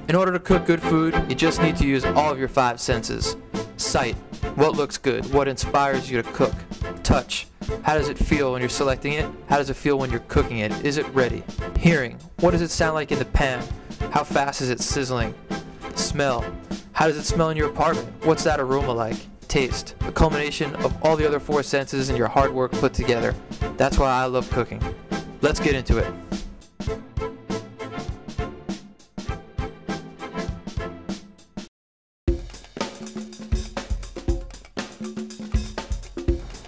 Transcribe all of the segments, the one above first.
In order to cook good food, you just need to use all of your 5 senses. Sight, what looks good, what inspires you to cook. Touch, how does it feel when you're selecting it? How does it feel when you're cooking it? Is it ready? Hearing, what does it sound like in the pan? How fast is it sizzling? Smell, how does it smell in your apartment? What's that aroma like? Taste, a culmination of all the other 4 senses and your hard work put together. That's why I love cooking. Let's get into it.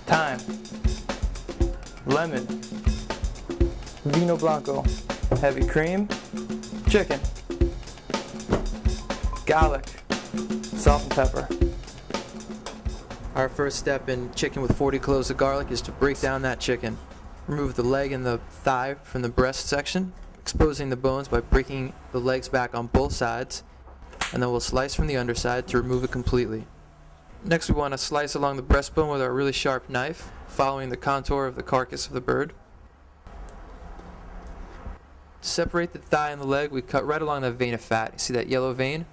Thyme, lemon, vino blanco, heavy cream, chicken, garlic, salt and pepper. Our first step in chicken with 40 cloves of garlic is to break down that chicken. Remove the leg and the thigh from the breast section, exposing the bones by breaking the legs back on both sides, and then we'll slice from the underside to remove it completely. Next we want to slice along the breastbone with our really sharp knife, following the contour of the carcass of the bird. To separate the thigh and the leg, we cut right along the vein of fat. You see that yellow vein?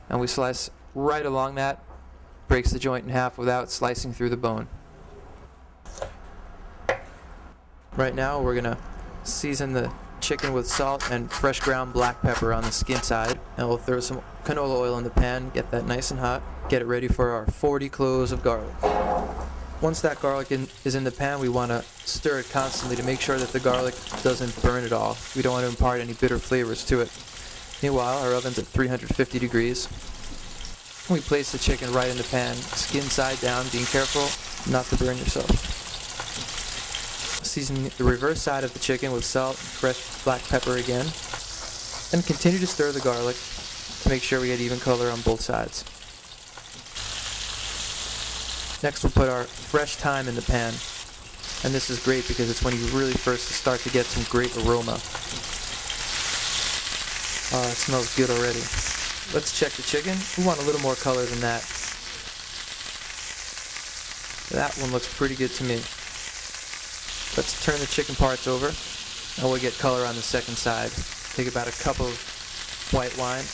And we slice right along that, breaks the joint in half without slicing through the bone. Right now we're going to season the chicken with salt and fresh ground black pepper on the skin side, and we'll throw some canola oil in the pan, get that nice and hot, get it ready for our 40 cloves of garlic. Once that garlic is in the pan, we want to stir it constantly to make sure that the garlic doesn't burn at all. We don't want to impart any bitter flavors to it. Meanwhile, our oven's at 350 degrees. We place the chicken right in the pan, skin side down, being careful not to burn yourself. Season the reverse side of the chicken with salt and fresh black pepper again, and continue to stir the garlic to make sure we get even color on both sides. Next we'll put our fresh thyme in the pan, and this is great because it's when you really first start to get some great aroma. It smells good already. Let's check the chicken. We want a little more color than that. That one looks pretty good to me. Let's turn the chicken parts over, and we'll get color on the second side. Take about a cup of white wine,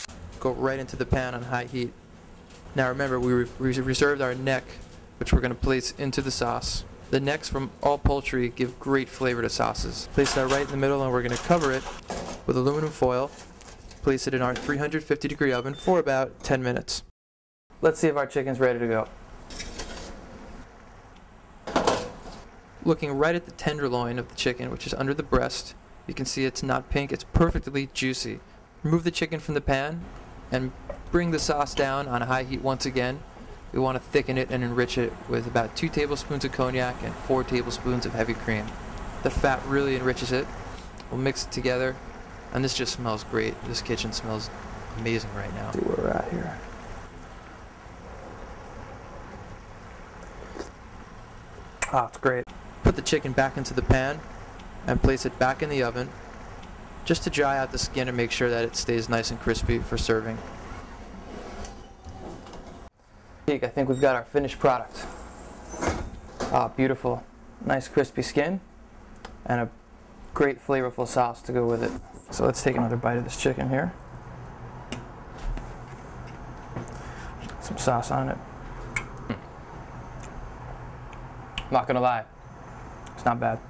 go right into the pan on high heat. Now remember, we reserved our neck, which we're going to place into the sauce. The necks from all poultry give great flavor to sauces. Place that right in the middle, and we're going to cover it with aluminum foil. Place it in our 350 degree oven for about 10 minutes. Let's see if our chicken's ready to go. Looking right at the tenderloin of the chicken, which is under the breast, you can see it's not pink, it's perfectly juicy. Remove the chicken from the pan and bring the sauce down on a high heat once again. We want to thicken it and enrich it with about 2 tablespoons of cognac and 4 tablespoons of heavy cream. The fat really enriches it. We'll mix it together, and this just smells great. This kitchen smells amazing right now. See where we're at here. Ah, it's great. Put the chicken back into the pan and place it back in the oven just to dry out the skin and make sure that it stays nice and crispy for serving. I think we've got our finished product. Ah, beautiful. Nice crispy skin and a great flavorful sauce to go with it. So let's take another bite of this chicken here. Some sauce on it. Not gonna lie, it's not bad.